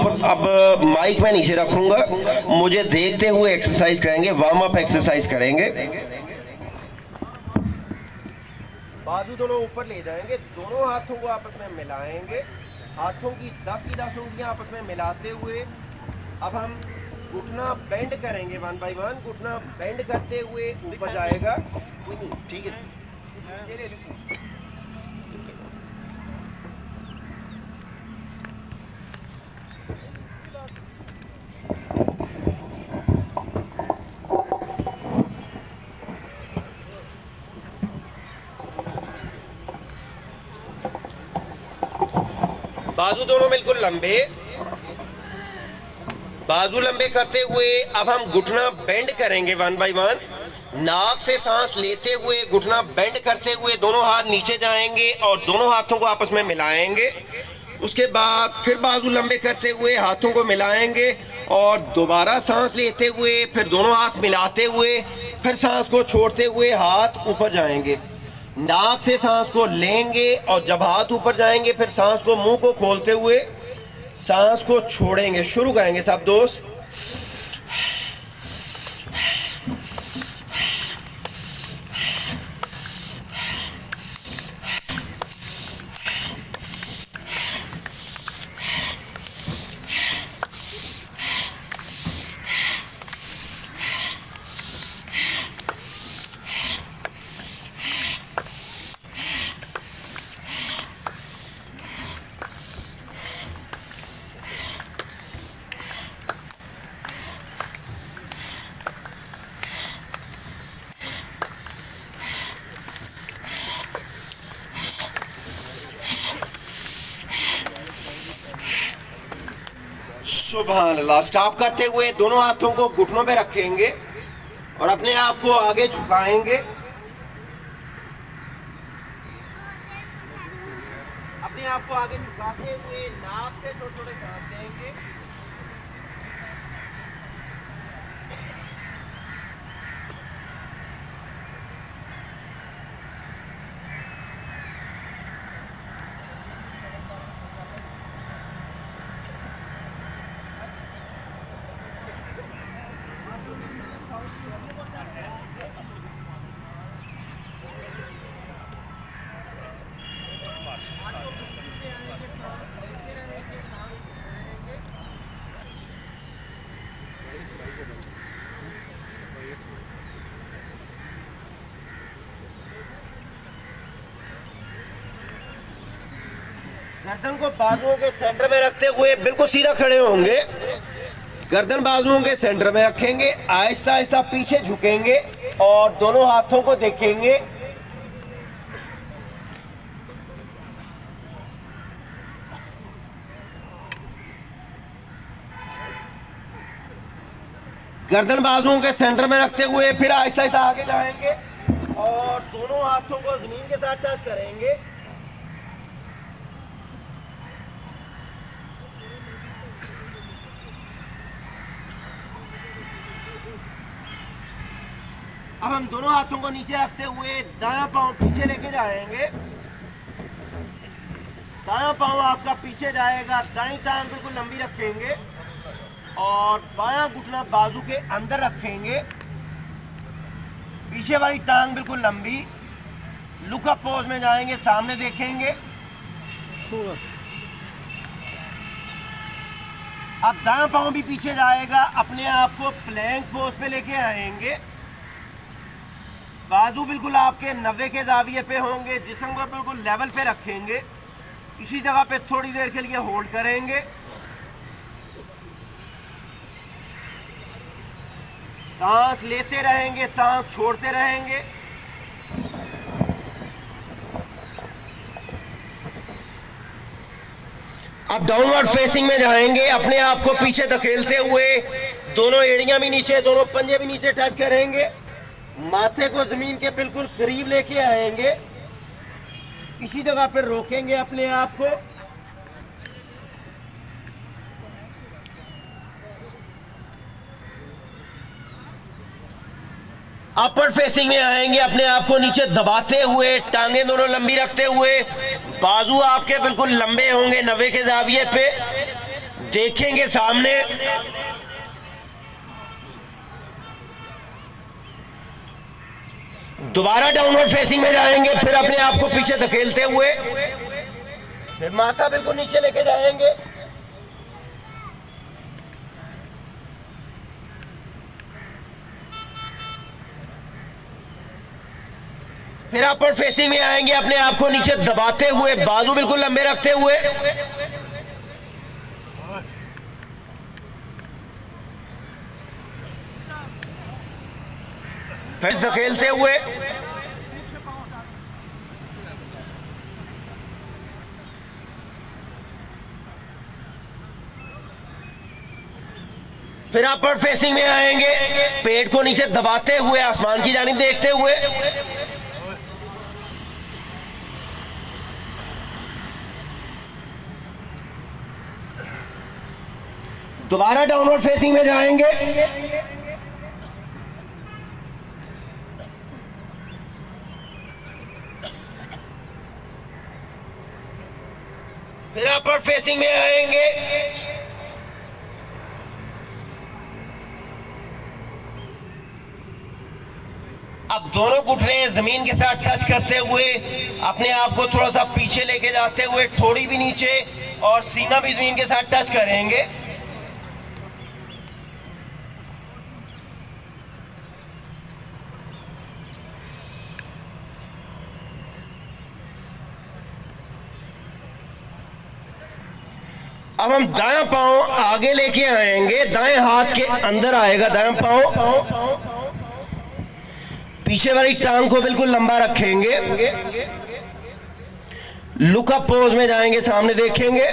अब माइक में नीचे रखूंगा, मुझे देखते हुए एक्सरसाइज करेंगे, वार्म अप एक्सरसाइज करेंगे। बाजू दोनों ऊपर ले जाएंगे, दोनों हाथों को आपस में मिलाएंगे, हाथों की 10 उंगलियां आपस में मिलाते हुए अब हम घुटना बेंड करेंगे, 1 बाय 1 घुटना बेंड करते हुए ऊपर जाएगा। कोई नहीं, ठीक है। बाजू दोनों बिल्कुल लंबे, बाजू लंबे करते हुए अब हम घुटना बेंड करेंगे 1 बाय 1। नाक से सांस लेते हुए घुटना बेंड करते हुए दोनों हाथ नीचे जाएंगे और दोनों हाथों को आपस में मिलाएंगे। उसके बाद फिर बाजू लंबे करते हुए हाथों को मिलाएंगे और दोबारा सांस लेते हुए फिर दोनों हाथ मिलाते हुए फिर सांस को छोड़ते हुए हाथ ऊपर जाएंगे। नाक से सांस को लेंगे और जब हाथ ऊपर जाएंगे फिर सांस को, मुंह को खोलते हुए सांस को छोड़ेंगे। शुरू करेंगे सब दोस्त। सुभान अल्लाह। स्टॉप करते हुए दोनों हाथों को घुटनों पे रखेंगे और अपने आप को आगे झुकाएंगे। अपने आप को आगे झुकाते हुए नाक से छोटे छोटे सांस लेंगे। गर्दन को बाजुओं के सेंटर में रखते हुए बिल्कुल सीधा खड़े होंगे। गर्दन बाजुओं के सेंटर में रखेंगे, आहिस्ता आहिस्ता पीछे झुकेंगे और दोनों हाथों को देखेंगे। गर्दन बाजुओं के सेंटर में रखते हुए फिर आहिस्ता आहिस्ता आगे जाएंगे और दोनों हाथों को जमीन के साथ टच करेंगे। अब हम दोनों हाथों को नीचे रखते हुए दायां पांव पीछे लेके जाएंगे। दायां पांव आपका पीछे जाएगा, दाईं टांग बिल्कुल लंबी रखेंगे और बायां घुटना बाजू के अंदर रखेंगे। पीछे वाली टांग बिल्कुल लंबी, लुकअप पोज में जाएंगे, सामने देखेंगे। अब दायां पांव भी पीछे जाएगा, अपने आप को प्लैंक पोज पे लेके आएंगे। बाजू बिल्कुल आपके 90 के जाविये पे होंगे, जिस्म को बिल्कुल लेवल पे रखेंगे। इसी जगह पे थोड़ी देर के लिए होल्ड करेंगे। सांस लेते रहेंगे, सांस छोड़ते रहेंगे। अब डाउनवर्ड फेसिंग में जाएंगे, अपने आप को पीछे धकेलते हुए दोनों एड़ियां भी नीचे, दोनों पंजे भी नीचे टच करेंगे। माथे को जमीन के बिल्कुल करीब लेके आएंगे। इसी जगह पर रोकेंगे अपने आप को। अपर फेसिंग में आएंगे, अपने आप को नीचे दबाते हुए, टांगे दोनों लंबी रखते हुए, बाजू आपके बिल्कुल लंबे होंगे 90 के जाविये पे। देखेंगे सामने, दोबारा डाउनवर्ड फेसिंग में जाएंगे, फिर अपने आप को पीछे धकेलते हुए फिर माथा बिल्कुल नीचे लेके जाएंगे, फिर अपवर्ड फेसिंग में आएंगे, अपने आप को नीचे दबाते हुए, बाजू बिल्कुल लंबे रखते हुए, फिर धकेलते हुए, फिर अपवर्ड फेसिंग में आएंगे, पेट को नीचे दबाते हुए, आसमान की जानिब देखते हुए, दोबारा डाउनवर्ड फेसिंग में जाएंगे, फिर अपवर्ड फेसिंग में आएंगे, अब दोनों घुटने जमीन के साथ टच करते हुए अपने आप को थोड़ा सा पीछे लेके जाते हुए, थोड़ी भी नीचे और सीना भी जमीन के साथ टच करेंगे। अब हम दायां पांव आगे लेके आएंगे, दाएं हाथ के अंदर आएगा दायां पांव, पीछे वाली टांग को बिल्कुल लंबा रखेंगे, लुकअप पोज में जाएंगे, सामने देखेंगे।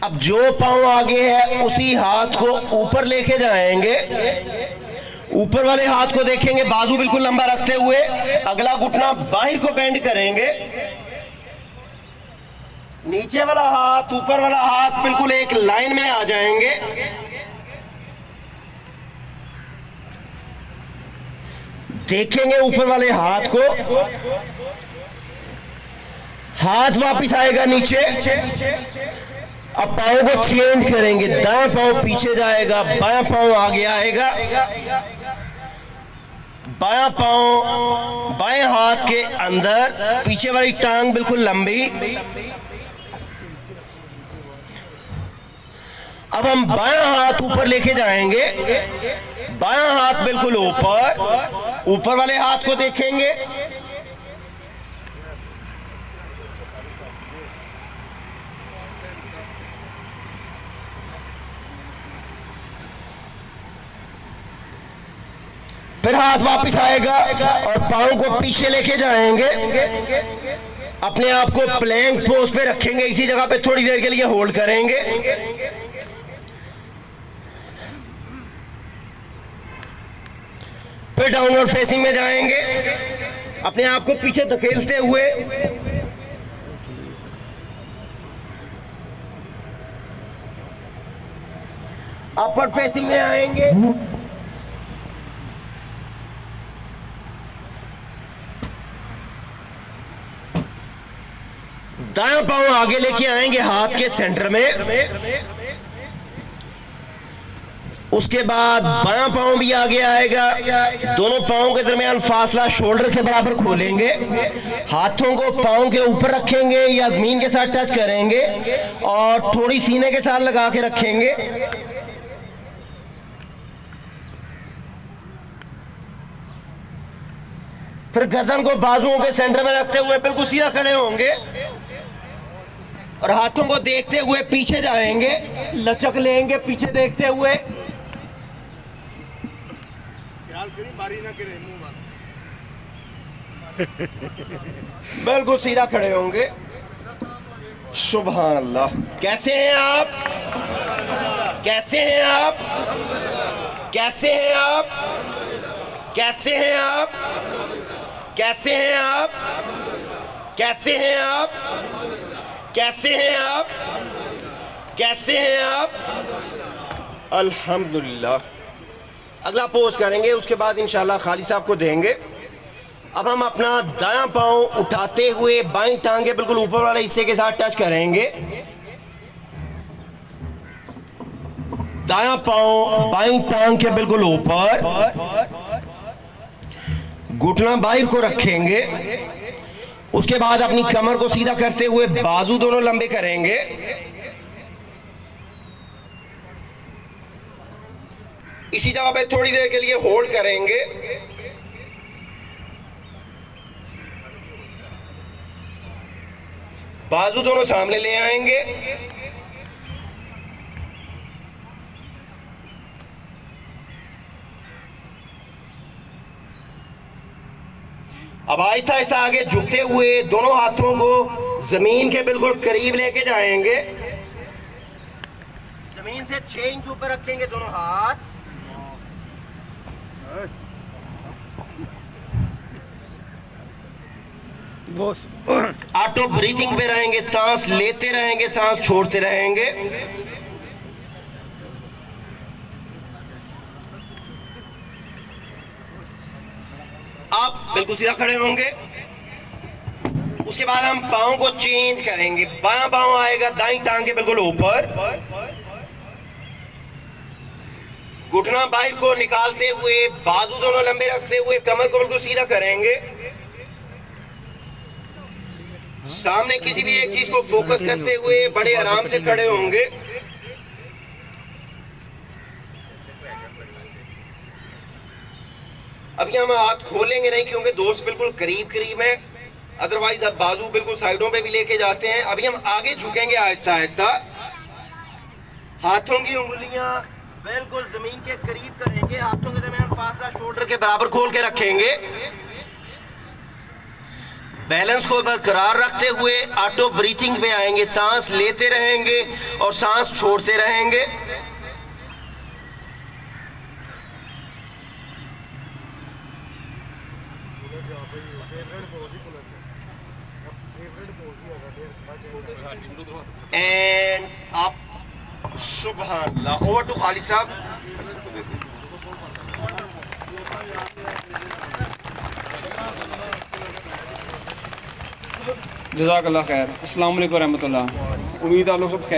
अब जो पांव आगे है उसी हाथ को ऊपर लेके जाएंगे, ऊपर वाले हाथ को देखेंगे, बाजू बिल्कुल लंबा रखते हुए, अगला घुटना बाहर को बेंड करेंगे, नीचे वाला हाथ ऊपर वाला हाथ बिल्कुल एक लाइन में आ जाएंगे, देखेंगे ऊपर वाले हाथ को, हाथ वापिस आएगा नीचे, अब पांव को चेंज करेंगे, दायां पांव पीछे जाएगा, बायां पांव आगे आएगा, बायां पांव बाएं हाथ के अंदर, पीछे वाली टांग बिल्कुल लंबी। अब हम बायां हाथ ऊपर लेके जाएंगे, बायां हाथ बिल्कुल ऊपर, ऊपर वाले हाथ को देखेंगे, फिर हाथ वापस आएगा और पांव को पीछे लेके जाएंगे, अपने आप को प्लैंक पोज पे रखेंगे, इसी जगह पे थोड़ी देर के लिए होल्ड करेंगे, फिर डाउनवर्ड फेसिंग में जाएंगे, अपने आप को पीछे धकेलते हुए, अपवर्ड फेसिंग में आएंगे, दायां पांव आगे लेके आएंगे हाथ के सेंटर में, उसके बाद बायां पांव भी आगे आएगा, दोनों पांव के दरमियान फासला शोल्डर के बराबर खोलेंगे, हाथों को पांव के ऊपर रखेंगे या जमीन के साथ टच करेंगे और थोड़ी सीने के साथ लगा के रखेंगे, फिर गर्दन को बाजुओं के सेंटर में रखते हुए बिल्कुल सीधा खड़े होंगे और हाथों को देखते हुए पीछे जाएंगे, लचक लेंगे पीछे देखते हुए, बारी ना करे, बिल्कुल सीधा खड़े होंगे। सुभान अल्लाह। कैसे हैं आप? कैसे हैं आप? कैसे हैं आप? कैसे हैं आप? कैसे हैं आप? कैसे हैं आप? कैसे हैं आप? कैसे हैं आप? अल्हम्दुलिल्लाह। अगला पोज करेंगे, उसके बाद इंशाल्लाह खाली साहब को देंगे। अब हम अपना दायां पांव उठाते हुए बाईं टांग के बिल्कुल ऊपर वाले हिस्से के साथ टच करेंगे। दायां पांव बाईं टांग के बिल्कुल ऊपर, घुटना बाहर को रखेंगे। उसके बाद अपनी कमर को सीधा करते हुए बाजू दोनों लंबे करेंगे। इसी जगह पे थोड़ी देर के लिए होल्ड करेंगे। बाजू दोनों सामने ले आएंगे। अब आहिस्ता आहिस्ता आगे झुकते हुए दोनों हाथों को जमीन के बिल्कुल करीब लेके जाएंगे। जमीन से 6 इंच ऊपर रखेंगे दोनों हाथ। ऑटो ब्रीथिंग पे रहेंगे, सांस लेते रहेंगे, सांस छोड़ते रहेंगे। आप बिल्कुल सीधा खड़े होंगे। उसके बाद हम पाँव को चेंज करेंगे। बायां पाँव आएगा दाईं टांग के बिल्कुल ऊपर, घुटना बाहर को निकालते हुए बाजू दोनों लंबे रखते हुए कमर को बिल्कुल सीधा करेंगे। सामने किसी भी एक चीज को फोकस करते हुए बड़े आराम से खड़े होंगे। अभी हम हाथ खोलेंगे नहीं क्योंकि दोस्त बिल्कुल करीब करीब है, अदरवाइज अब बाजू बिल्कुल साइडों पे भी लेके जाते हैं। अभी हम आगे झुकेंगे आहिस्ता आहिस्ता। हाथों की उंगलियां बिल्कुल जमीन के करीब करेंगे। हाथों के दरमियान फासला शोल्डर के बराबर खोल के रखेंगे। बैलेंस को बरकरार रखते हुए ऑटो ब्रीथिंग पे आएंगे। सांस लेते रहेंगे और सांस छोड़ते रहेंगे। एंड अप, सुभान अल्लाह। ओवर टू खालिद साहब। जज़ाकल्लाह खैर। अस्सलाम वालेकुम रहमतुल्लाह। उम्मीद आप लोग सब खैर।